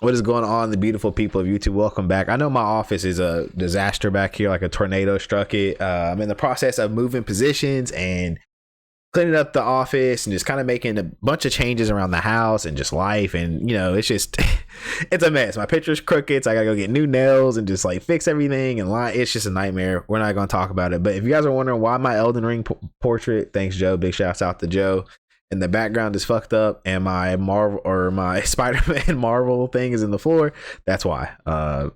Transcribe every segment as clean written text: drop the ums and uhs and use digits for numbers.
What is going on, the beautiful people of YouTube? Welcome back. I know my office is a disaster back here, like a tornado struck it. I'm in the process of moving positions and cleaning up the office and just kind of making a bunch of changes around the house and just life. And, you know, it's just, it's a mess. My picture's crooked, so I gotta go get new nails and just like fix everything. And it's just a nightmare. We're not going to talk about it. But if you guys are wondering why my Elden Ring portrait, thanks, Joe. Big shouts out to Joe. And the background is fucked up and my Marvel or my Spider-Man Marvel thing is in the floor. That's why.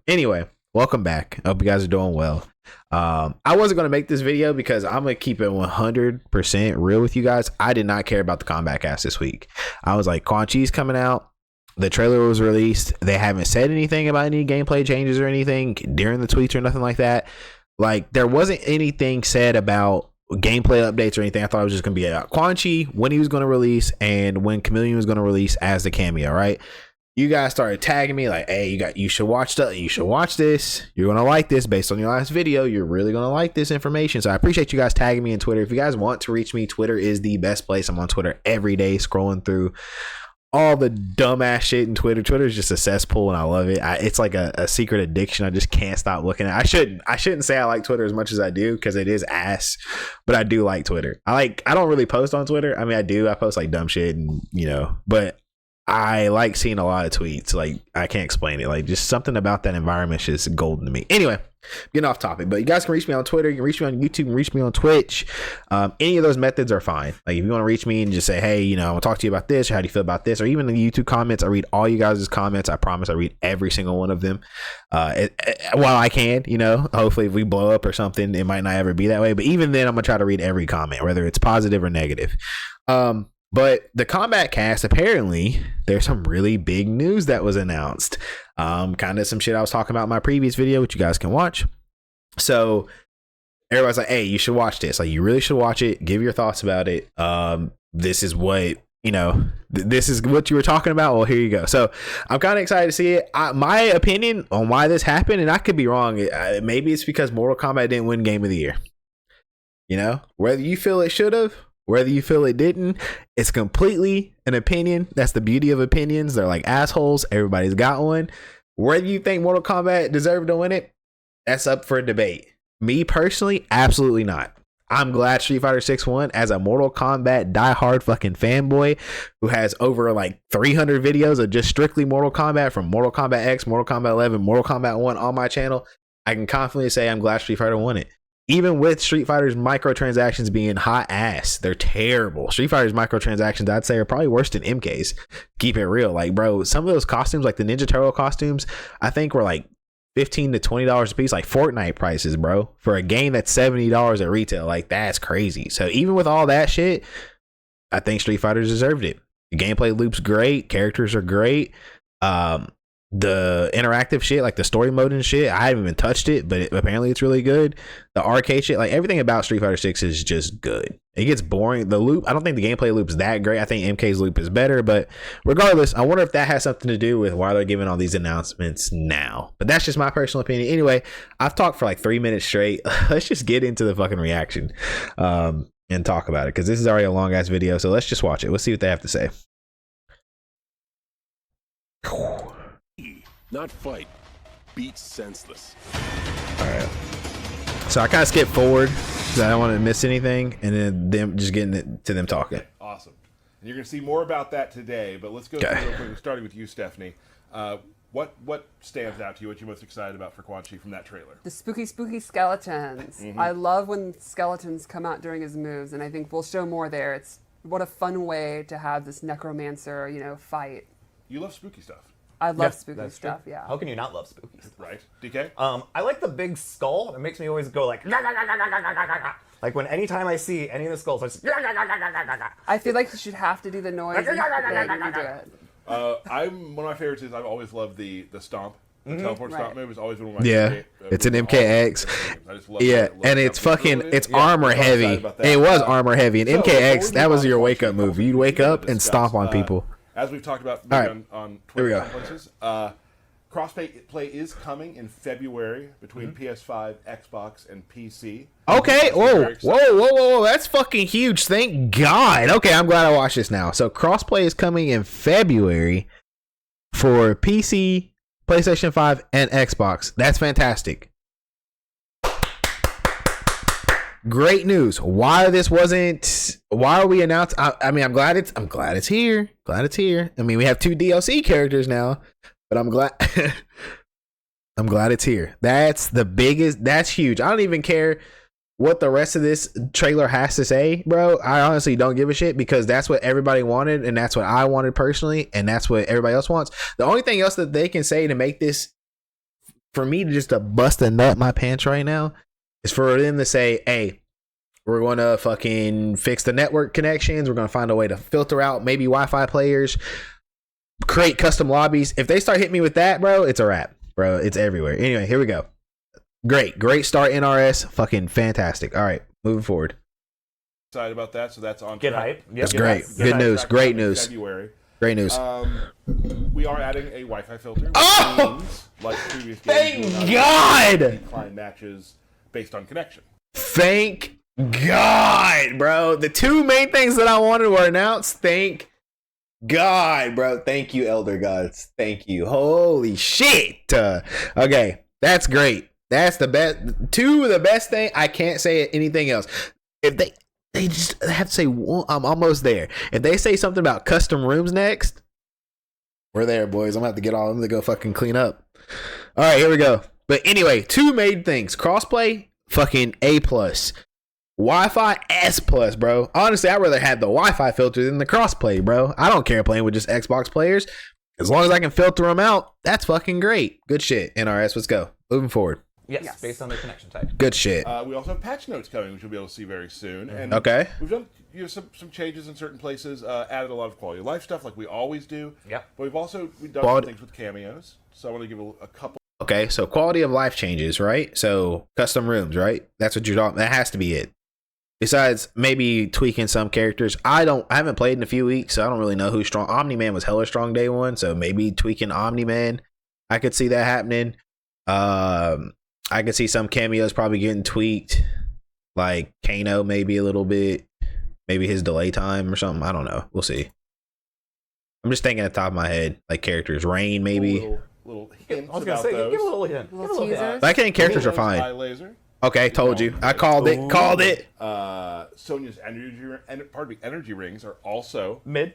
Anyway, welcome back. I hope you guys are doing well. I wasn't going to make this video because I'm going to keep it 100% real with you guys. I did not care about the Kombat cast this week. I was like, Quan Chi's coming out. The trailer was released. They haven't said anything about any gameplay changes or anything during the tweets or nothing like that. Like, there wasn't anything said about gameplay updates or anything. I thought it was just gonna be a Quan Chi, when he was gonna release, and when Khameleon was gonna release as the cameo. Right? You guys started tagging me like, "Hey, you should watch this. You're gonna like this based on your last video. You're really gonna like this information." So I appreciate you guys tagging me in Twitter. If you guys want to reach me, Twitter is the best place. I'm on Twitter every day, scrolling through all the dumbass shit in Twitter. Twitter is just a cesspool and I love it. It's like a secret addiction. I just can't stop looking at it. I shouldn't say I like Twitter as much as I do because it is ass, but I do like Twitter. I don't really post on Twitter. I mean, I post like dumb shit and, you know, but I like seeing a lot of tweets. Like, I can't explain it. Like, just something about that environment is just golden to me. Anyway, getting off topic, but you guys can reach me on Twitter. You can reach me on YouTube. You can reach me on Twitch. Any of those methods are fine. Like, if you want to reach me and just say, hey, you know, I want to talk to you about this, or how do you feel about this, or even in the YouTube comments, I read all you guys' comments. I promise I read every single one of them. While I can, you know, hopefully if we blow up or something, it might not ever be that way. But even then, I'm going to try to read every comment, whether it's positive or negative. But the Kombat cast, apparently there's some really big news that was announced. Kind of some shit I was talking about in my previous video, which you guys can watch. So everybody's like, hey, you should watch this. Like, you really should watch it. Give your thoughts about it. This is what, you know, this is what you were talking about. Well, here you go. So I'm kind of excited to see it. My opinion on why this happened, and I could be wrong. Maybe it's because Mortal Kombat didn't win Game of the Year. You know, whether you feel it should have, whether you feel it didn't, it's completely an opinion. That's the beauty of opinions. They're like assholes. Everybody's got one. Whether you think Mortal Kombat deserved to win it, that's up for debate. Me personally, absolutely not. I'm glad Street Fighter 6 won as a Mortal Kombat diehard fucking fanboy who has over like 300 videos of just strictly Mortal Kombat, from Mortal Kombat X, Mortal Kombat 11, Mortal Kombat 1 on my channel. I can confidently say I'm glad Street Fighter won it. Even with Street Fighter's microtransactions being hot ass, they're terrible. Street Fighter's microtransactions, I'd say, are probably worse than MK's. Keep it real. Like, bro, some of those costumes, like the Ninja Turtle costumes, I think were like $15 to $20 a piece, like Fortnite prices, bro, for a game that's $70 at retail. Like, that's crazy. So even with all that shit, I think Street Fighter deserved it. The gameplay loop's great. Characters are great. The interactive shit, like the story mode and shit, I haven't even touched it, but apparently it's really good. The arcade shit, like everything about Street Fighter 6 is just good. It gets boring. The loop, I don't think the gameplay loop is that great. I think MK's loop is better, but regardless, I wonder if that has something to do with why they're giving all these announcements now. But that's just my personal opinion. Anyway, I've talked for like 3 minutes straight. Let's just get into the fucking reaction and talk about it, because this is already a long ass video. So let's just watch it. Let's see what they have to say. Not fight. Beat senseless. Alright. So I kind of skipped forward because I don't want to miss anything, and then them just getting it to them talking. Okay, awesome. And you're going to see more about that today, but let's go through real quick, starting with you, Stephanie. What stands out to you? What you're most excited about for Quan Chi from that trailer? The spooky skeletons. I love when skeletons come out during his moves, and I think we'll show more there. It's what a fun way to have this necromancer, you know, fight. You love spooky stuff. I love spooky stuff, true. yeah. How can you not love spooky stuff? Right. DK? I like the big skull. It makes me always go like, like when anytime I see any of the skulls, I just, I feel like you should have to do the noise when you do it. One of my favorites is I've always loved the stomp. The teleport stomp move has always been one of my favorite. It's an MKX. I just love and it's fucking, it's armor heavy. It was armor heavy. And MKX, that was your wake up move. You'd wake up and stomp on people. As we've talked about on Twitter conferences, crossplay is coming in February between PS5, Xbox, and PC. Okay, whoa, that's fucking huge. Thank God. Okay, I'm glad I watched this now. So crossplay is coming in February. for PC, PlayStation 5, and Xbox. That's fantastic. Great news. Why are we announced? I mean, I'm glad it's here. Glad it's here. I mean, we have 2 DLC characters now, but I'm glad I'm glad it's here. That's huge. I don't even care what the rest of this trailer has to say, bro. I honestly don't give a shit because that's what everybody wanted, and that's what I wanted personally, and that's what everybody else wants. The only thing else that they can say to make this for me to just bust a nut in my pants right now is for them to say, hey, we're going to fucking fix the network connections. We're going to find a way to filter out maybe Wi-Fi players, create custom lobbies. If they start hitting me with that, bro, it's a wrap, bro. It's everywhere. Anyway, here we go. Great start, NRS. Fucking fantastic. All right, moving forward. Excited about that. So that's on Get track. hype. Yep. That's great. Good news. Great news. February. Great news. We are adding a Wi-Fi filter. Which Oh! means, like previous games, Thank you will not God! decline matches based on connection. Thank God, bro. The 2 main things that I wanted were announced. Thank God, bro. Thank you, Elder Gods. Thank you. Holy shit. Okay, that's great. That's the best. 2 of the best thing. I can't say anything else. If they just have to say, well, I'm almost there. If they say something about custom rooms next, we're there, boys. I'm gonna have to get all of them to go fucking clean up. All right, here we go. But anyway, 2 main things: crossplay, fucking A+, Wi-Fi S+, bro. Honestly, I'd rather have the Wi-Fi filter than the crossplay, bro. I don't care playing with just Xbox players. As long as I can filter them out, that's fucking great. Good shit, NRS. Let's go. Moving forward. Yes, based on the connection type. Good shit. We also have patch notes coming, which you'll be able to see very soon. And Okay. we've done some changes in certain places, added a lot of quality of life stuff like we always do. Yep. But we've done some things with cameos. So I want to give a couple. Okay, so quality of life changes, right? So custom rooms, right? That's what you're talking. That has to be it. Besides maybe tweaking some characters. I haven't played in a few weeks, so I don't really know who's strong. Omni-Man was hella strong day 1, so maybe tweaking Omni-Man. I could see that happening. I could see some cameos probably getting tweaked, like Kano maybe a little bit, maybe his delay time or something. I don't know. We'll see. I'm just thinking at the top of my head, like characters. Rain maybe. Little hints I was gonna about say, those. give a little hint. Give a little teasers. hint. But I think characters are Eye fine. laser. Okay, told you. I called it. Called it. Sonya's energy rings are also Mid.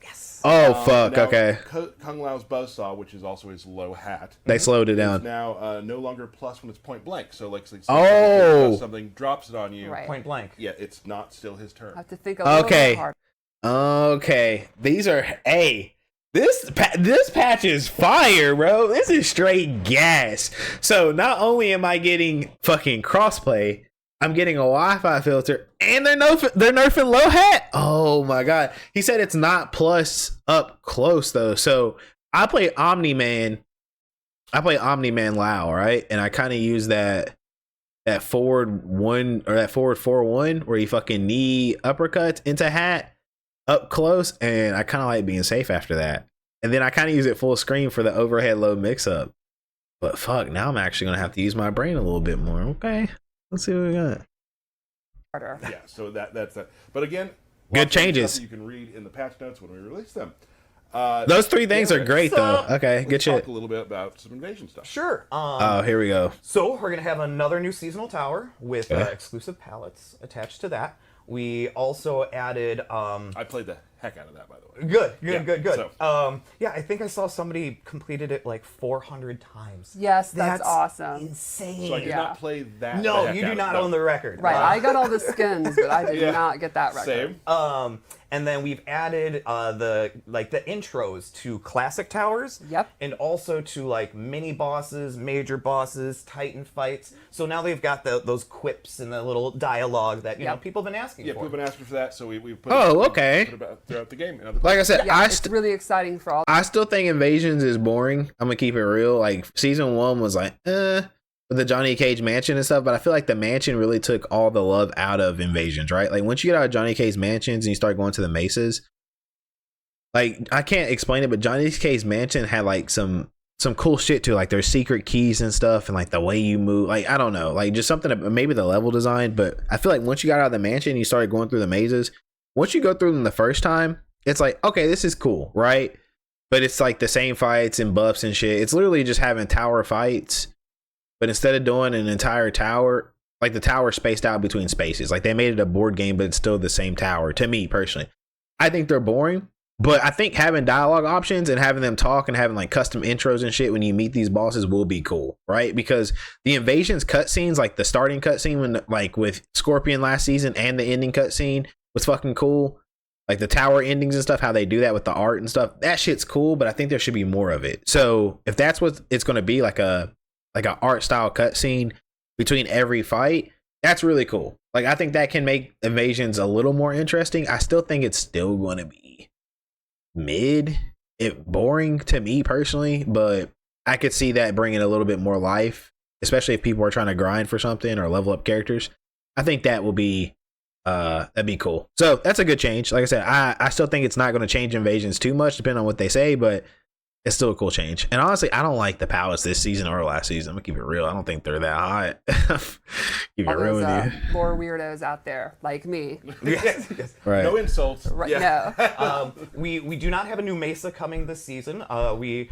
Yes. Oh fuck. Now, Okay. Kung Lao's buzzsaw, which is also his low hat, They slowed it is down. now no longer plus when it's point blank. So like, say something drops it on you. Right. Point blank. Yeah, it's not still his turn. I have to think a little Okay. bit harder. Okay. These are. Hey. This patch is fire, bro. This is straight gas. So not only am I getting fucking crossplay, I'm getting a Wi-Fi filter, and they're nerfing low hat. Oh my god. He said it's not plus up close though. So I play Omni-Man. Lao, right? And I kind of use that forward 1 or that forward 4-1 where you fucking knee uppercuts into hat up close, and I kind of like being safe after that. And then I kind of use it full screen for the overhead low mix up. But fuck, now I'm actually gonna have to use my brain a little bit more. Okay, let's see what we got. Harder. Yeah, so that's that. But again, Good lots of changes. stuff that you can read in the patch notes when we release them. Those 3 things are great though. Okay, good Let's shit. talk a little bit about some invasion stuff. Sure. Oh, here we go. So we're gonna have another new seasonal tower with Okay. exclusive pallets attached to that. We also added. I played the heck out of that, by the way. Good. Yeah, So. Yeah, I think I saw somebody completed it like 400 times. Yes, that's awesome. Insane. So I did Yeah. not play that. No, the heck you do out not of it. own the record. Right, I got all the skins, but I did Yeah. not get that record. Same. And then we've added the intros to classic towers. Yep. And also to like mini bosses, major bosses, Titan fights. So now they've got those quips and the little dialogue that you know Yep. people have been asking Yeah, for. people have been asking for that, so we put Oh, it, okay. put it about throughout the game. In other Like I said, Yeah, it's really exciting for all. I still think Invasions is boring. I'm gonna keep it real. Like season 1 was like, with the Johnny Cage mansion and stuff, but I feel like the mansion really took all the love out of Invasions, right? Like once you get out of Johnny Cage mansions and you start going to the mesas, like I can't explain it, but Johnny Cage mansion had like some cool shit too. Like there's secret keys and stuff, and like the way you move, like I don't know, like just something. Maybe the level design, but I feel like once you got out of the mansion, you started going through the mazes. Once you go through them the first time, it's like okay, this is cool, right? but it's like the same fights and buffs and shit. It's literally just having tower fights, but instead of doing an entire tower, like the tower spaced out between spaces, like they made it a board game, but it's still the same tower. To me personally, I think they're boring. But I think having dialogue options and having them talk and having like custom intros and shit when you meet these bosses will be cool, right? Because the invasions cutscenes, like the starting cutscene when like with Scorpion last season and the ending cutscene was fucking cool. Like the tower endings and stuff, how they do that with the art and stuff, that shit's cool. But I think there should be more of it. So if that's what it's going to be, like a art style cutscene between every fight, that's really cool. Like I think that can make invasions a little more interesting. I still think it's still going to be boring to me personally, but I could see that bringing a little bit more life, especially if people are trying to grind for something or level up characters. I think that will be that'd be cool. So that's a good change. Like I said, I still think it's not going to change invasions too much depending on what they say, but it's still a cool change. And honestly, I don't like the palace this season or last season. I'm gonna keep it real. I don't think they're that hot. Keep it real with you. More weirdos out there like me. Yes. Right. No insults. Right? Yeah. No. We do not have a new Mesa coming this season. We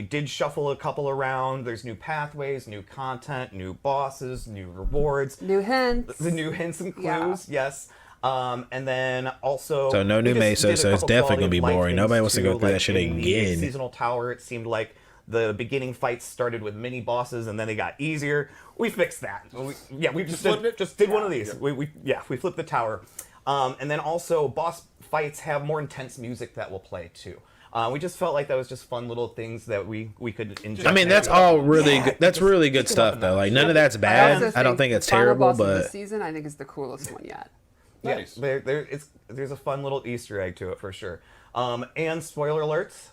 did shuffle a couple around. There's new pathways, new content, new bosses, new rewards, New hints. the new hints and clues. Yeah. Yes. And then also, So no new we just Mesa, did a so it's couple definitely quality gonna be of life boring. things Nobody wants to go too, through that like shit in the again. Seasonal Tower, it seemed like the beginning fights started with mini bosses and then they got easier. We fixed that. We just did one of these. Yeah. We flipped the tower. And then also boss fights have more intense music that will play too. We just felt like that was just fun little things that we could enjoy. I mean, that's all really good. That's really good stuff though. Like none of that's bad. I don't think it's the final terrible, boss of but this season I think is the coolest one yet. Nice. Yeah, there's a fun little Easter egg to it for sure. And spoiler alerts,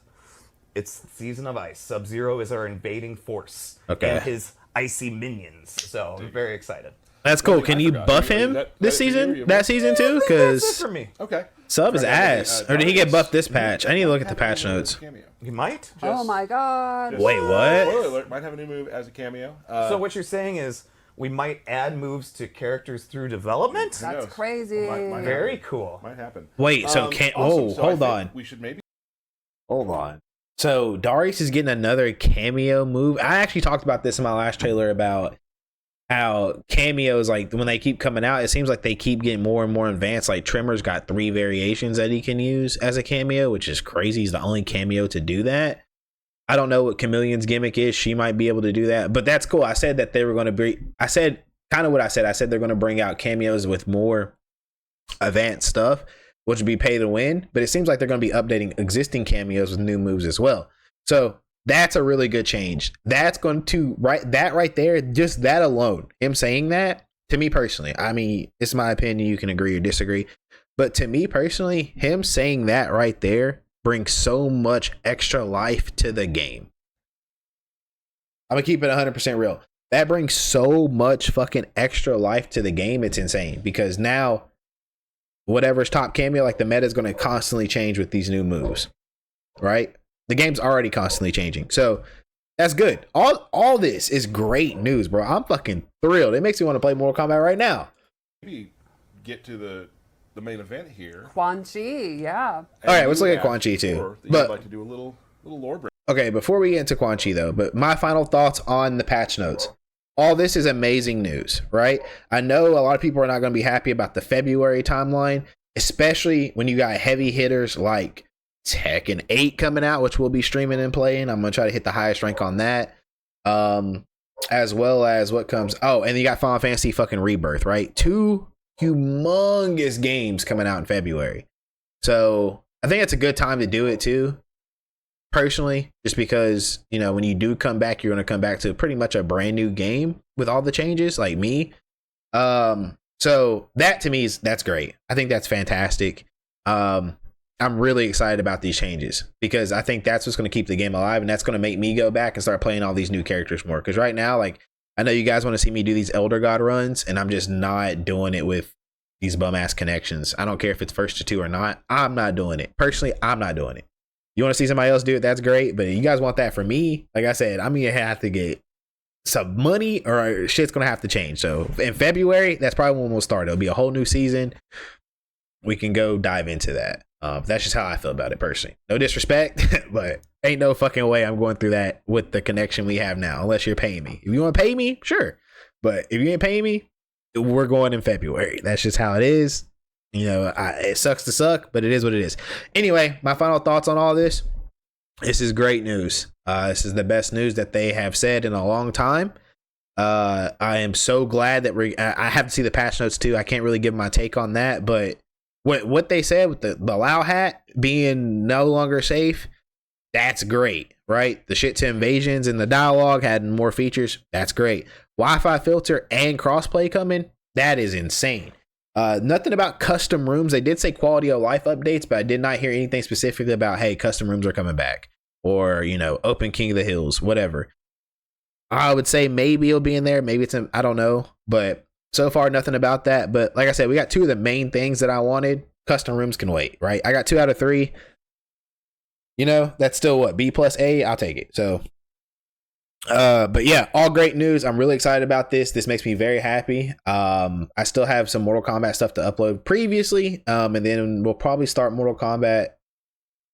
it's Season of Ice. Sub-Zero is our invading force. Okay. And his icy minions. So I'm very excited. that's cool. Can I you forgot. buff him this season? That season too? That's it Because for me. Okay. Sub is ass. Or did he get Darius- buffed this patch? I need to look at the patch notes. Cameo. You might. Oh my god. Wait, what? Spoiler alert, might have a new move as a cameo. So what you're saying is we might add moves to characters through development? Who That's knows? crazy. Might Very happen. cool. Might happen. Wait, so can't. Awesome. Oh, So I hold think on. We should maybe. Hold on. So Darius is getting another cameo move. I actually talked about this in my last trailer about how cameos, like when they keep coming out, it seems like they keep getting more and more advanced. Like Tremor's got 3 variations that he can use as a cameo, which is crazy. He's the only cameo to do that. I don't know what Khameleon's gimmick is. She might be able to do that, but that's cool. I said that they were going to be. I said kind of what I said. I said they're going to bring out cameos with more advanced stuff, which would be pay to win. But it seems like they're going to be updating existing cameos with new moves as well. So that's a really good change. That's going to right there, just that alone, him saying that, to me personally, I mean, it's my opinion, you can agree or disagree, but to me personally, him saying that right there brings so much extra life to the game. I'm gonna keep it 100% real. That brings so much fucking extra life to the game. It's insane, because now whatever's top cameo, like the meta is going to constantly change with these new moves, right? The game's already constantly changing. So that's good. All this is great news, bro. I'm fucking thrilled. It makes me want to play Mortal Kombat right now. Maybe get to the main event here. Quan Chi, yeah. All right, let's look at And Quan Chi too. before that But you'd like to do a little lore break. okay, before we get into Quan Chi though, but my final thoughts on the patch notes. All this is amazing news, right? I know a lot of people are not going to be happy about the February timeline, especially when you got heavy hitters like Tekken 8 coming out, which we'll be streaming and playing. I'm going to try to hit the highest rank on that. As well as what comes. Oh, and you got Final Fantasy fucking Rebirth, right? 2 humongous games coming out in February. So I think it's a good time to do it too. Personally, just because, you know, when you do come back, you're going to come back to pretty much a brand new game with all the changes, like me. So that to me that's great. I think that's fantastic. I'm really excited about these changes because I think that's what's going to keep the game alive, and that's going to make me go back and start playing all these new characters more. Because right now, like, I know you guys want to see me do these Elder God runs, and I'm just not doing it with these bum ass connections. I don't care if it's first to 2 or not. I'm not doing it. Personally, I'm not doing it. You want to see somebody else do it? That's great. But you guys want that from me? Like I said, I'm going to have to get some money or shit's going to have to change. So in February, that's probably when we'll start. It'll be a whole new season. We can go dive into that. That's just how I feel about it personally. No disrespect, but ain't no fucking way I'm going through that with the connection we have now, unless you're paying me. If you want to pay me, sure. But if you ain't paying me, we're going in February. That's just how it is. You know, it sucks to suck, but it is what it is. Anyway, my final thoughts on all this. This is great news. This is the best news that they have said in a long time. I am so glad that I have to see the patch notes too. I can't really give my take on that, but what they said with the Lao hat being no longer safe, that's great, right? The shit to invasions and the dialogue had more features. That's great. Wi-Fi filter and crossplay coming. That is insane. Nothing about custom rooms. They did say quality of life updates, but I did not hear anything specifically about, hey, custom rooms are coming back, or, you know, open King of the Hills, whatever. I would say maybe it'll be in there. Maybe I don't know, but so far nothing about that. But like I said, we got 2 of the main things that I wanted. Custom rooms can wait, right? I got 2 out of 3. You know, that's still what, B plus A. I'll take it. So, but yeah, all great news. I'm really excited about this. This makes me very happy. I still have some Mortal Kombat stuff to upload previously. And then we'll probably start Mortal Kombat.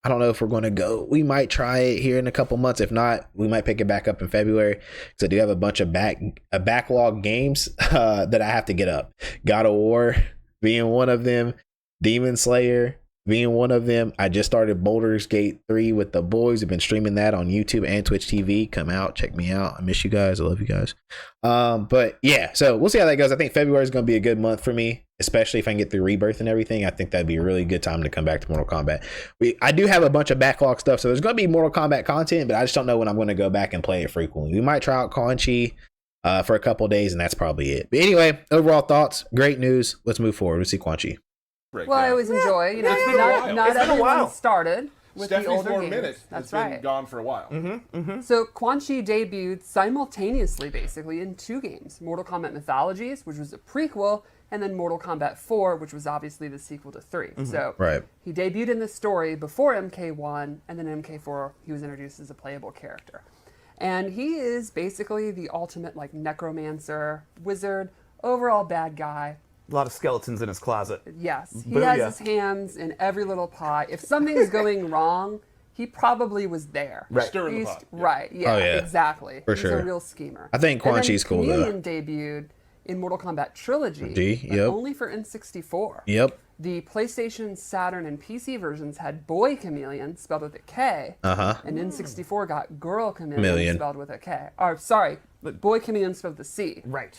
I don't know if we're going to go. We might try it here in a couple months. If not, we might pick it back up in February, because I do have a bunch of backlog games that I have to get up. God of War being one of them. Demon Slayer being one of them. I just started Baldur's Gate 3 with the boys. I've been streaming that on YouTube and Twitch TV. Come out, check me out. I miss you guys. I love you guys. But yeah, so we'll see how that goes. I think February is going to be a good month for me, especially if I can get through Rebirth and everything. I think that'd be a really good time to come back to Mortal Kombat. I do have a bunch of backlog stuff, so there's going to be Mortal Kombat content, but I just don't know when I'm going to go back and play it frequently. We might try out Quan for a couple days, and that's probably it. But anyway, overall thoughts, great news. Let's move forward. Let's see Quan. Break Well, I down. always enjoy, you know, It's been a while. not It's been a everyone while. started with the Stephanie's older 4 games. minutes. That's It's been right. gone for a while. So Quan Chi debuted simultaneously, basically, in 2 games: Mortal Kombat Mythologies, which was a prequel, and then Mortal Kombat 4, which was obviously the sequel to 3. So Right. he debuted in the story before MK1, and then MK4 he was introduced as a playable character. And he is basically the ultimate like necromancer, wizard, overall bad guy. A lot of skeletons in his closet. Yes, he Booyah. has his hands in every little pie. If something's going wrong, he probably was there. Right. Stirring the pot. Right, yeah, Oh, yeah. exactly. For He's sure. a real schemer. I think Quan And then Chi's cool, though. Khameleon debuted in Mortal Kombat Trilogy, but yep. only for N64. Yep. The PlayStation, Saturn, and PC versions had Boy Khameleon, spelled with a K, and N64 got Girl Khameleon, spelled with a K. Or, sorry, Boy Khameleon spelled with a C. Right.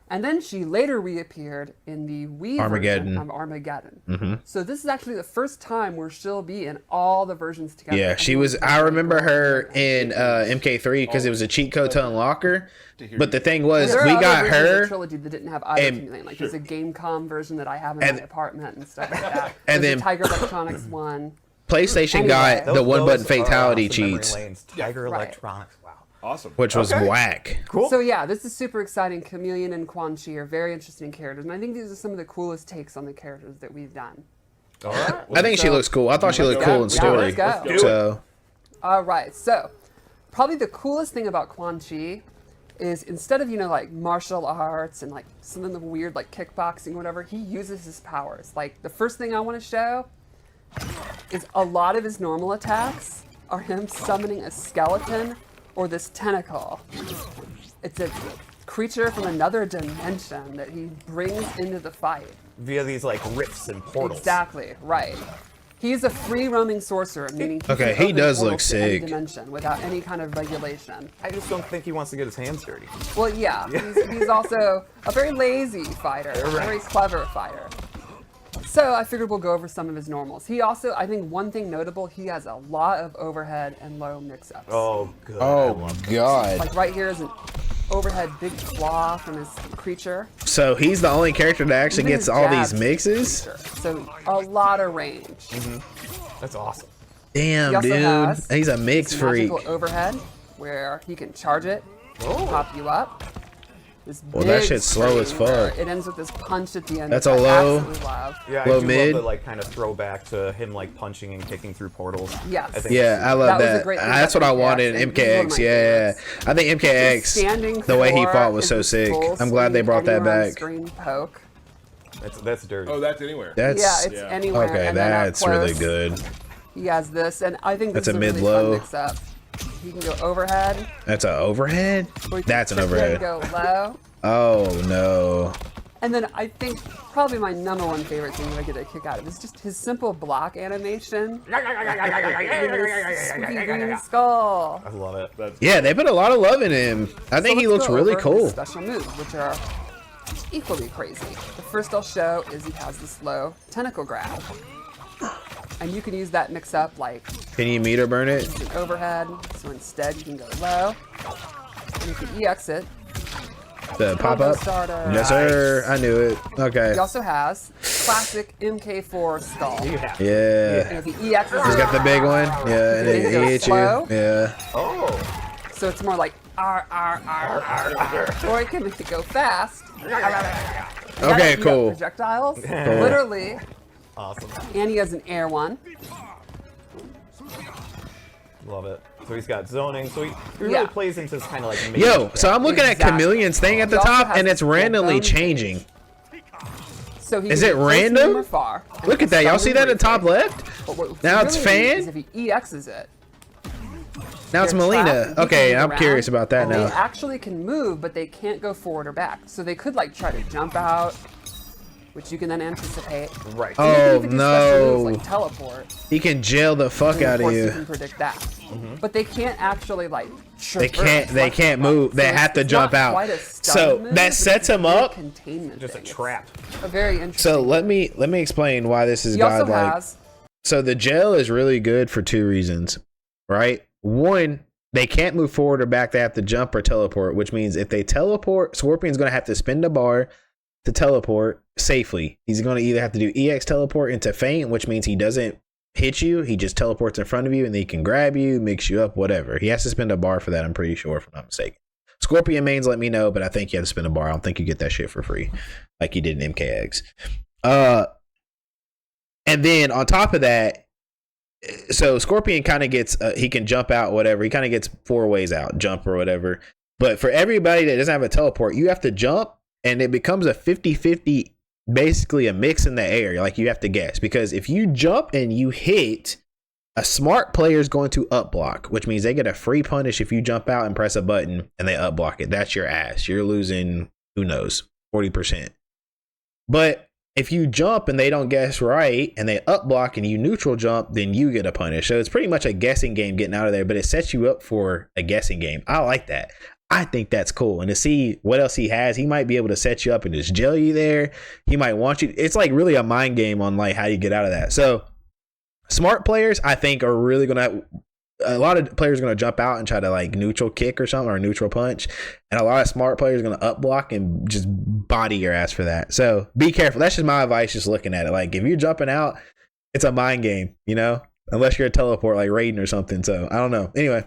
And then she later reappeared in the Wii Armageddon. version of Armageddon. So this is actually the first time where she'll be in all the versions together. Yeah, she was. I remember her in MK3 because it was a cheat code to unlock her. But the thing was, There are we other got versions of her. the trilogy that didn't have either and- Khameleon. Like there's a Gamecom version that I have in my apartment and stuff like that. And There's then- a Tiger Electronics one. PlayStation Anyway. got the one button Those are fatality awesome memory cheats, lanes. Tiger Right. Electronics. Wow. Awesome. which was Okay. whack. Cool. So yeah, this is super exciting. Khameleon and Quan Chi are very interesting characters, and I think these are some of the coolest takes on the characters that we've done. All right. I think she looks cool. I thought she looked cool in Yeah, story. let's go. So All right, so probably the coolest thing about Quan Chi is instead of, you know, like martial arts and like some of the weird like kickboxing or whatever, he uses his powers. Like the first thing I want to show is a lot of his normal attacks are him summoning a skeleton or this tentacle. It's a creature from another dimension that he brings into the fight. Via these like rifts and portals. Exactly, right. He's a free roaming sorcerer, meaning Okay, can he open does look portals to any sick. dimension without any kind of regulation. I just don't think he wants to get his hands dirty. Well, yeah, he's also a very lazy fighter, a very clever fighter. So I figured we'll go over some of his normals. He also, I think one thing notable, he has a lot of overhead and low mix-ups. Oh, good. oh god. Like right here is an overhead big claw from his creature. So he's the only character that actually Even gets his all these jabs mixes. creature. So a lot of range. That's awesome. Damn, He also dude. has He's a mix this freak. magical overhead where he can charge it, pop you up. This Well, that big shit's slow as screen where fuck. It ends with this punch at the end. That's which a I low- absolutely love. Yeah, Low I do mid. love the like kind of throwback to him like punching and kicking through portals. Yes. I think Yeah, I love That was a that. great thing That's what about I wanted MKX, in and he's one of MKX. my Yeah, favorites. I think Just MKX, standing the way he floor fought was is so this sick. full I'm glad they screen, brought that anywhere on back. Screen poke. That's dirty. Oh, that's anywhere. That's Yeah, it's anywhere. okay. And then up That's really close, good. He has this, and I think this That's is a a really mid-low. fun mix-up. He can go overhead. That's an overhead. Or he can That's an sit there overhead. and go low. Oh no. And then I think probably my #1 favorite thing that I get a kick out of is just his simple block animation. Squeaky green skull. I love it. Yeah, they put a lot of love in him. I think So he let's looks go really over cool. his special moves, which are equally crazy. The first I'll show is he has this low tentacle grab. And you can use that mix up like Can you meter burn it? an overhead. So instead you can go low. And you can EX it. The pop Combo up? starter. Yes, sir. I knew it. Okay. He also has classic MK4 skull. Yeah. And if he EXs He's it, got the big one. Yeah, and It he goes hit you. slow. Yeah. Oh. so it's more like R, R, R, R, R. Or it can make it go fast. Okay, Eat up cool. Projectiles. Literally. Awesome. And he has an air one. Love it. So he's got zoning. So he really Yeah. plays into this kind of like main Yo, so I'm looking Exactly. at Khameleon's thing at the He also top, has and it's this randomly bone changing. So he Is can it go close, random? medium, or far, and Look he at that. can Y'all see that summon in the top briefly. left? But what Now it's really neat Fan? is if he EXs it, Now it's they're trapped Melina. and he can Okay, move I'm around, curious about that and They now. actually can move, but they can't go forward or back. So they could like try to jump out, which you can then anticipate. Right. Oh, Even if he does special no. moves like teleport, He can jail the fuck then out of of course you you. can predict that. But they can't actually like. They can't move. They have to jump out. So that sets him up. Just a trap. A very interesting. So let me explain why this is he also godlike. has. So the gel is really good for two reasons, right? One, they can't move forward or back. They have to jump or teleport, which means if they teleport, Scorpion's going to have to spin the bar to teleport safely. He's going to either have to do EX teleport into feint, which means he doesn't hit you. He just teleports in front of you and then he can grab you, mix you up, whatever. He has to spend a bar for that, I'm pretty sure, if I'm not mistaken. Scorpion mains let me know, but I think you have to spend a bar. I don't think you get that shit for free like you did in MKX. And then on top of that, so Scorpion kind of gets, he can jump out, whatever. He kind of gets 4 ways out, jump or whatever. But for everybody that doesn't have a teleport, you have to jump and it becomes a 50-50, basically a mix in the air. Like you have to guess, because if you jump and you hit, a smart player is going to up block, which means they get a free punish if you jump out and press a button and they up block it. That's your ass. You're losing, who knows, 40%. But if you jump and they don't guess right and they up block and you neutral jump, then you get a punish. So it's pretty much a guessing game getting out of there, but it sets you up for a guessing game. I like that. I think that's cool. And to see what else he has, he might be able to set you up and just jail you there. He might want you. It's like really a mind game on like how you get out of that. So smart players, I think, are really going to, a lot of players are going to jump out and try to like neutral kick or something, or a neutral punch. And a lot of smart players are going to up block and just body your ass for that. So be careful. That's just my advice, just looking at it. Like if you're jumping out, it's a mind game, you know, unless you're a teleport like Raiden or something. So I don't know. Anyway,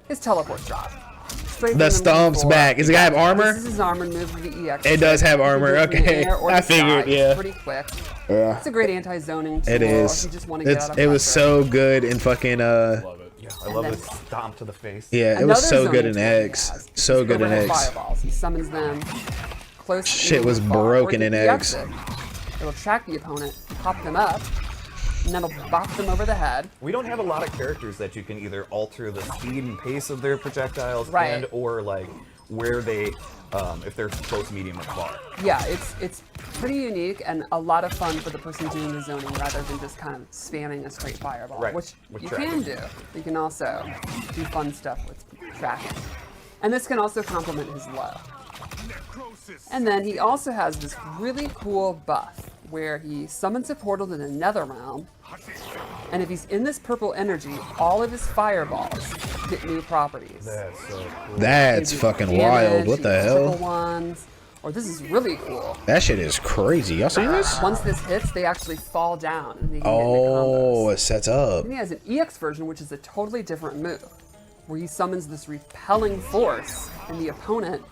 His teleport drop. the stomp's back. Does it have armor? This is his armor move with the EX. It does have armor. You can do it from the Okay. air or I the sky. figured, It's yeah. pretty quick. Yeah. It's a great anti-zoning tool. It is. If you just want to get out of It was pressure. so good in fucking Love it. Yeah, I love this stomp to the face. yeah, it Another was so good zoning in tool he X. has So is good in overhead X. Fireballs. He summons them close. Shit medium, was and far, broken or in he X. EX it. It'll track the opponent, pop them up, and then it'll bop them over the head. We don't have a lot of characters that you can either alter the speed and pace of their projectiles Right. and or like where they, if they're close, medium, or far. Yeah, it's pretty unique and a lot of fun for the person doing the zoning rather than just kind of spamming a straight fireball, Right, which with you tracking. can do. You can also do fun stuff with tracking. And this can also complement his low. And then he also has this really cool buff where he summons a portal to the nether realm, and if he's in this purple energy, all of his fireballs get new properties. That's so cool. That's They do fucking damage, wild. What you the get triple hell? ones, or this is really cool. That shit is crazy. Y'all see this? Once this hits, they actually fall down and they can Oh, get into combos. it sets up. And he has an EX version, which is a totally different move, where he summons this repelling force, and the opponent.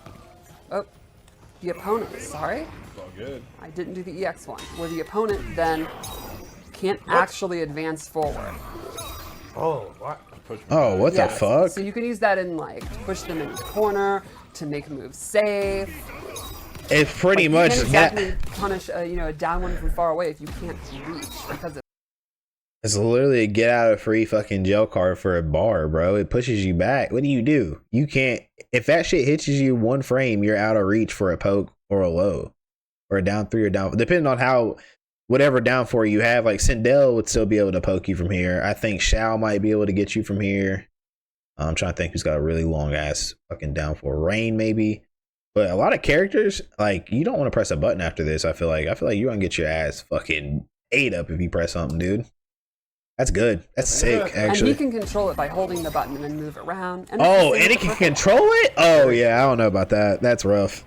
Sorry, It's all good. I didn't do the EX one, where the opponent then can't actually advance forward. Oh, what? Oh, what the Yes, fuck? So you can use that in like push them in the corner to make moves safe. It's pretty Like, much you can't that. exactly punish a down one from far away if you can't reach because of. It's literally a get out of free fucking jail card for a bar, bro. It pushes you back. What do? You can't. If that shit hits you one frame, you're out of reach for a poke or a low, or a down 3 or down. Depending on how, whatever down 4 you have. Like Sindel would still be able to poke you from here. I think Shao might be able to get you from here. I'm trying to think who's got a really long ass fucking down 4. Rain maybe. But a lot of characters, like, you don't want to press a button after this. I feel like you're gonna get your ass fucking ate up if you press something, dude. That's good. That's sick, actually. And he can control it by holding the button and then move it around. And Oh, and he can control it? Oh, yeah. I don't know about that. That's rough.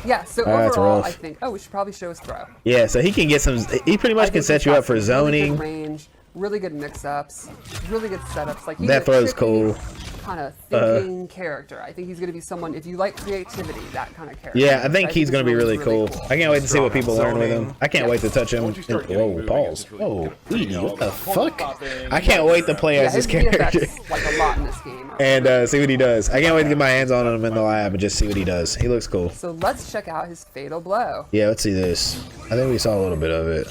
Yeah, so That's overall, rough. I think, we should probably show his throw. Yeah, so he can get some. He pretty much can set you up for Really zoning. good range, really good mix-ups, really good setups. Like That throw's cool. Kind of thinking character. I think he's going to be someone, if you like creativity, that kind of character. Yeah, I think he's going to be this really one's cool. I can't wait to see what people learn with him. Zoning. I can't wait to touch him. Once you start getting Whoa, moving, pause. it's really Whoa, good. Edie, what the Corner fuck? popping. I can't wait to play Yeah, as his this character. VFX, like a lot in this game. And see what he does. I can't wait to get my hands on him in the lab and just see what he does. He looks cool. So let's check out his fatal blow. Yeah, let's see this. I think we saw a little bit of it.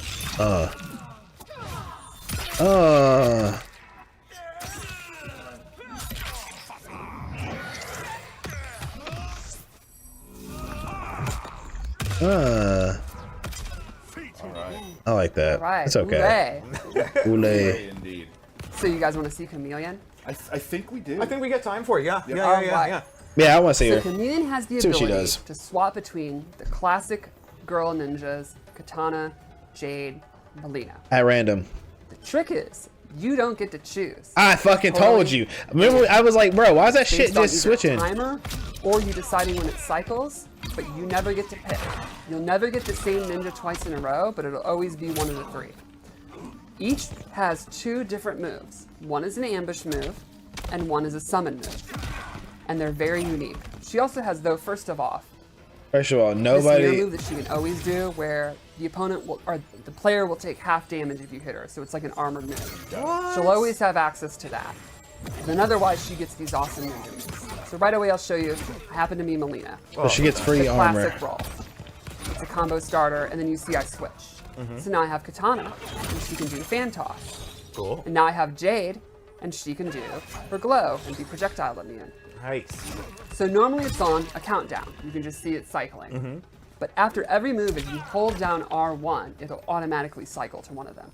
I like that. All right. It's okay. Hooray. Oolay. Indeed. So you guys want to see Khameleon? I think we do. I think we get time for it. Yeah. Yeah. All Yeah. right. Yeah. Yeah, I want to see So her. Khameleon has the See what she ability does. to swap between the classic girl ninjas, Katana, Jade, Melina. At random. The trick is, you don't get to choose. I fucking told you. Remember, I was like, bro, why is that shit Based on just either switching? timer or you deciding when it cycles, but you never get to pick. You'll never get the same ninja twice in a row, but it'll always be one of the 3. Each has 2 different moves. One is an ambush move, and one is a summon move. And they're very unique. She also has, though, first of all, First of all, this mirror nobody. move that she can always do, where the opponent will, or the player will take half damage if you hit her. So it's like an armored move. She'll always have access to that. Then otherwise, she gets these awesome ninja moves. So right away, I'll show you. I happen to be Melina. So she gets free The armor. classic roll. It's a combo starter, and then you see I switch. So now I have Katana, and she can do fan toss. Cool. And now I have Jade, and she can do her glow and be projectile immune. Nice. So normally it's on a countdown. You can just see it cycling. But after every move, if you hold down R1, it'll automatically cycle to one of them.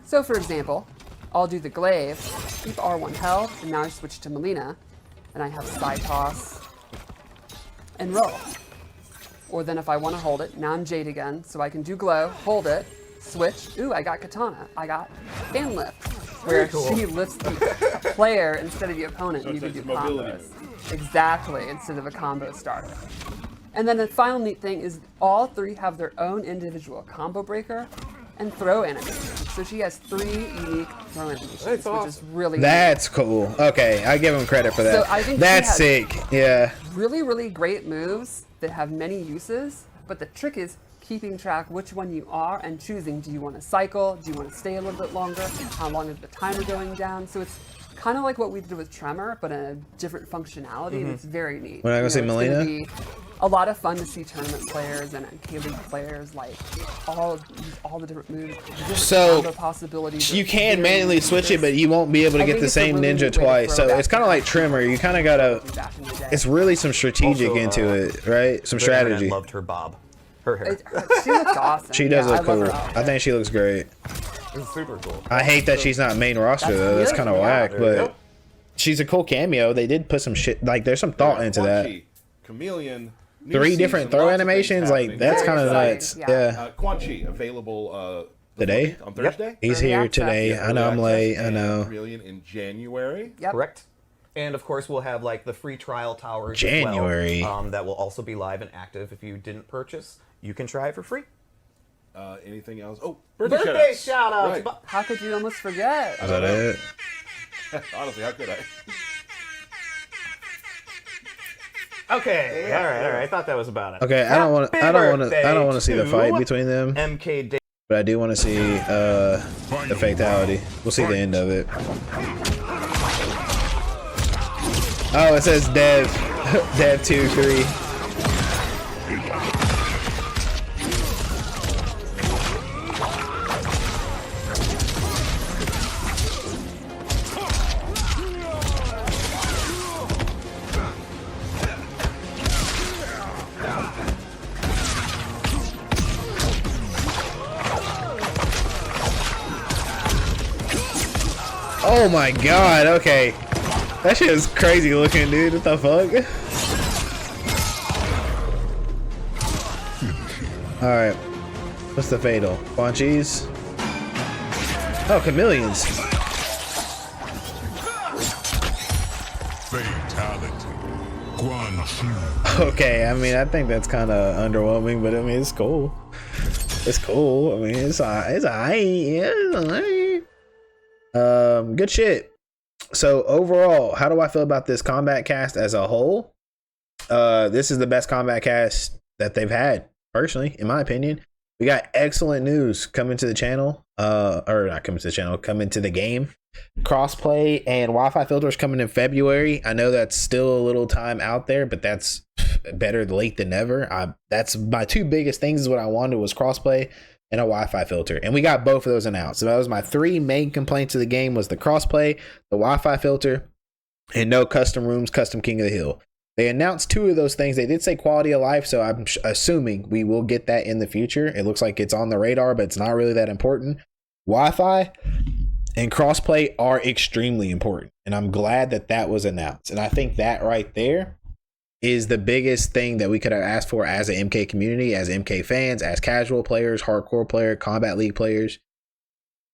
So for example, I'll do the glaive, keep R1 held, and now I switch to Melina, and I have side toss and roll. Or then if I want to hold it, now I'm Jade again, so I can do glow, hold it, switch. Ooh, I got Katana. I got fan lift, where cool. she lifts the player instead of the opponent. So And you it's can do a mobility combos. move. Exactly, instead of a combo starter. And then the final neat thing is all 3 have their own individual combo breaker and throw animations. So she has 3 unique throw animations, That's which is awesome. really That's cool. Okay, I give him credit for that. So I think she That's has- sick. Yeah. really, really great moves that have many uses, but the trick is keeping track which one you are and choosing, do you want to cycle, do you want to stay a little bit longer, how long is the timer going down? So it's kind of like what we did with Tremor, but in a different functionality, and it's very neat. We're not gonna say it's gonna Melina? be a lot of fun to see tournament players and K-League players like all the different moves, different So, combo possibilities. You It's can very manually neat. switch it, but you won't be able to I get think the it's a same really ninja neat way to twice. throw So back it's kind of to like Trimmer. You kind of gotta. back in the day. It's really some strategic Also, into it, right? Some The internet strategy. loved her bob. Her hair. She looks awesome. She does Yeah, look I love cool. her outfit. I think she looks great. It's super cool. I hate that she's not main roster That's though. That's weird, kind of yeah. whack, There you but go. she's a cool cameo. They did put some shit. Like there's some thought into that. Quan Chi, Khameleon. new 3 season, different throw lots of things animations. Like happening. that's Very kind of exciting, nuts. yeah. Yeah. Quan Chi available the Today? 14th on Thursday. He's Early here access. today. Yeah, I know early I'm late. access, I and know. Khameleon in January. Yep. Correct. And of course, we'll have like the free trial towers as January. well, that will also be live and active. If you didn't purchase, you can try it for free. Anything else? Oh, birthday, Birthday shout-outs. shout-outs. Right. How could you almost forget? Is that it? Honestly, how could I? Okay. All right. I thought that was about it. Okay. I don't want. Happy I don't want to. birthday I don't want to see the fight to between them. MK Day. But I do want to see the fatality. We'll see the end of it. Oh, it says Dev. Dev 2, 3. Oh my god, okay. That shit is crazy looking, dude. What the fuck? Alright. What's the fatal? Quan Chi's? Oh, Khameleons. Fatality. Quan Chi. Okay, I mean, I think that's kind of underwhelming, but I mean, it's cool. It's cool. I mean, it's alright. Yeah, it's alright. Good shit. So overall, how do I feel about this combat cast as a whole? This is the best combat cast that they've had, personally, in my opinion. We got excellent news coming to the channel, or not coming to the channel, coming to the game. Crossplay and Wi-Fi filters coming in February. I know that's still a little time out there, but that's better late than never. That's my two biggest things is what I wanted was crossplay and a Wi-Fi filter, and we got both of those announced. So that was my three main complaints of the game was the crossplay, the Wi-Fi filter, and no custom rooms, custom King of the Hill. They announced two of those things. They did say quality of life, so I'm assuming we will get that in the future. It looks like it's on the radar, but it's not really that important. Wi-Fi and crossplay are extremely important, and I'm glad that that was announced. And I think that right there is the biggest thing that we could have asked for as an MK community, as MK fans, as casual players, hardcore player, Combat League players.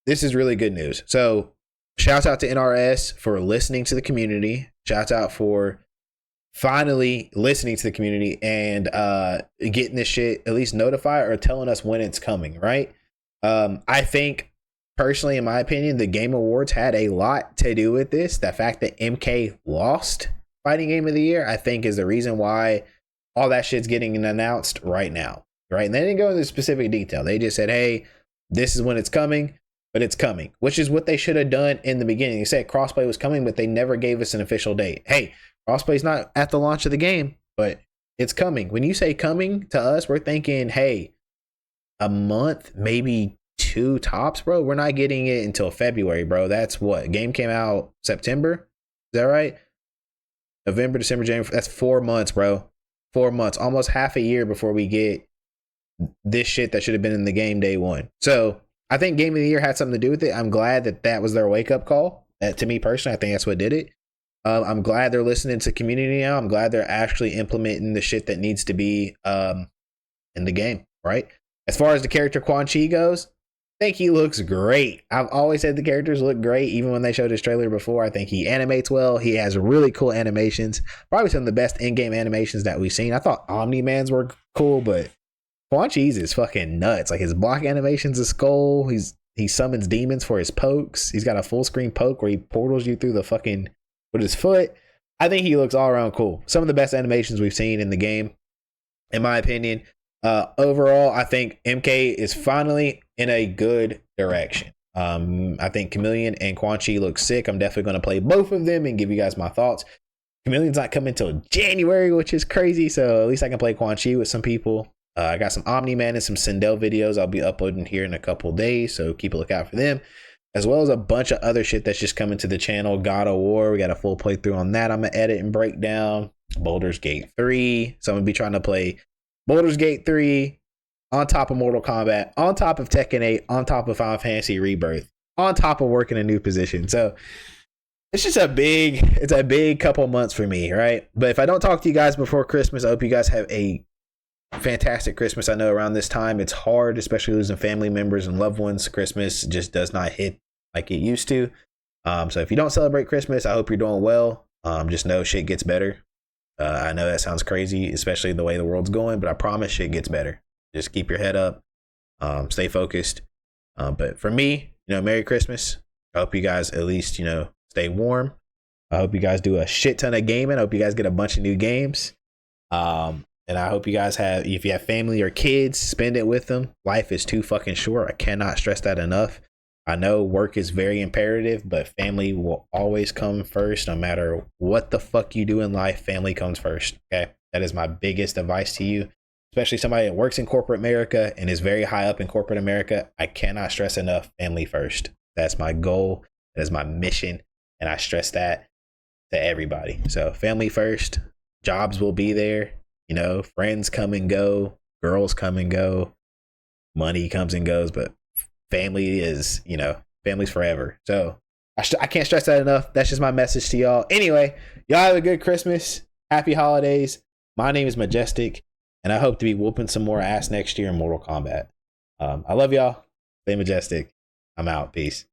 This is really good news. So shouts out to NRS for listening to the community. Shouts out for finally listening to the community and getting this shit at least notified or telling us when it's coming, right? I think personally, in my opinion, the Game Awards had a lot to do with this. The fact that MK lost Fighting Game of the Year, I think, is the reason why all that shit's getting announced right now, right? And they didn't go into specific detail. They just said, hey, this is when it's coming, but it's coming, which is what they should have done in the beginning. They said crossplay was coming, but they never gave us an official date. Hey, crossplay's not at the launch of the game, but it's coming. When you say coming to us, we're thinking, hey, a month, maybe two tops, bro. We're not getting it until February, bro. That's what game came out September. Is that right? November, December, January. That's 4 months, bro. 4 months, almost half a year before we get this shit that should have been in the game day one. So I think Game of the Year had something to do with it. I'm glad that that was their wake up call. To me personally, I think that's what did it. I'm glad they're listening to community now. I'm glad they're actually implementing the shit that needs to be in the game, right? As far as the character Quan Chi goes, I think he looks great. I've always said the characters look great, even when they showed his trailer before. I think he animates well. He has really cool animations. Probably some of the best in-game animations that we've seen. I thought Omni-Man's were cool, but Quan Chi's is fucking nuts. Like his block animation's a skull. He summons demons for his pokes. He's got a full screen poke where he portals you through the fucking with his foot. I think he looks all around cool. Some of the best animations we've seen in the game, in my opinion. Overall, I think MK is finally in a good direction. I think Khameleon and Quan Chi look sick. I'm definitely going to play both of them and give you guys my thoughts. Khameleon's not coming until January, which is crazy. So at least I can play Quan Chi with some people. I got some Omni-Man and some Sindel videos I'll be uploading here in a couple days. So keep a lookout for them. As well as a bunch of other shit that's just coming to the channel. God of War, we got a full playthrough on that. I'm going to edit and break down. Baldur's Gate 3. So I'm going to be trying to play Baldur's Gate 3 on top of Mortal Kombat, on top of Tekken 8, on top of Final Fantasy Rebirth, on top of working a new position. So it's just a big couple months for me, right? But if I don't talk to you guys before Christmas, I hope you guys have a fantastic Christmas. I know around this time it's hard, especially losing family members and loved ones. Christmas just does not hit like it used to. So if you don't celebrate Christmas, I hope you're doing well. Just know shit gets better. I know that sounds crazy, especially the way the world's going, but I promise shit gets better. Just keep your head up, stay focused. But for me, Merry Christmas. I hope you guys at least, stay warm. I hope you guys do a shit ton of gaming. I hope you guys get a bunch of new games. And I hope you guys if you have family or kids, spend it with them. Life is too fucking short. I cannot stress that enough. I know work is very imperative, but family will always come first. No matter what the fuck you do in life, family comes first. Okay. That is my biggest advice to you, especially somebody that works in corporate America and is very high up in corporate America. I cannot stress enough, family first. That's my goal. That is my mission. And I stress that to everybody. So family first, jobs will be there. Friends come and go, girls come and go, money comes and goes, but family is, family's forever. So I can't stress that enough. That's just my message to y'all. Anyway, y'all have a good Christmas. Happy holidays. My name is Majestic, and I hope to be whooping some more ass next year in Mortal Kombat. I love y'all. Stay majestic. I'm out. Peace.